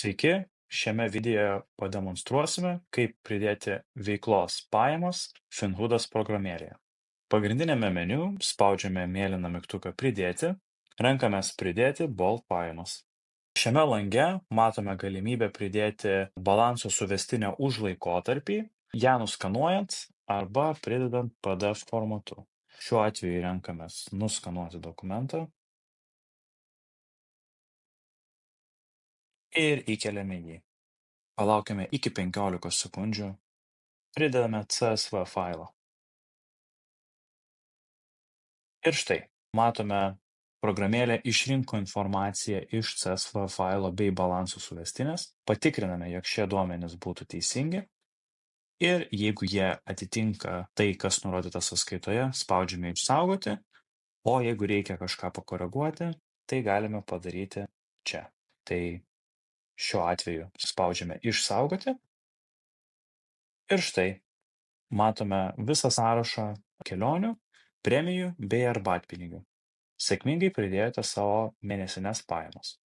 Sveiki, šiame video pademonstruosime, kaip pridėti veiklos pajamas Finhudas programėlėje. Pagrindiniame meniu spaudžiame mėlyną mygtuką Pridėti, renkamės Pridėti Bolt pajamas. Šiame lange matome galimybę pridėti balanso suvestinę už laikotarpį, ją nuskanuojant arba pridedant PDF formatu. Šiuo atveju renkamės nuskanuoti dokumentą ir įkeliame jį. Palaukime iki 15 sekundžių. Pridedame CSV failą. Ir štai, matome, programėlė išrinko informaciją iš CSV failo bei balanso suvestinės, patikriname, jog šie duomenys būtų teisingi ir jeigu jie atitinka tai, kas nurodyta sąskaitoje, spaudžiame išsaugoti, o jeigu reikia kažką pakoreguoti, tai galime padaryti čia. Tai šiuo atveju spaudžiame išsaugoti ir štai matome visą sąrašą kelionių, premijų bei arbatpinigių. Sėkmingai pridėjote savo mėnesines pajamas.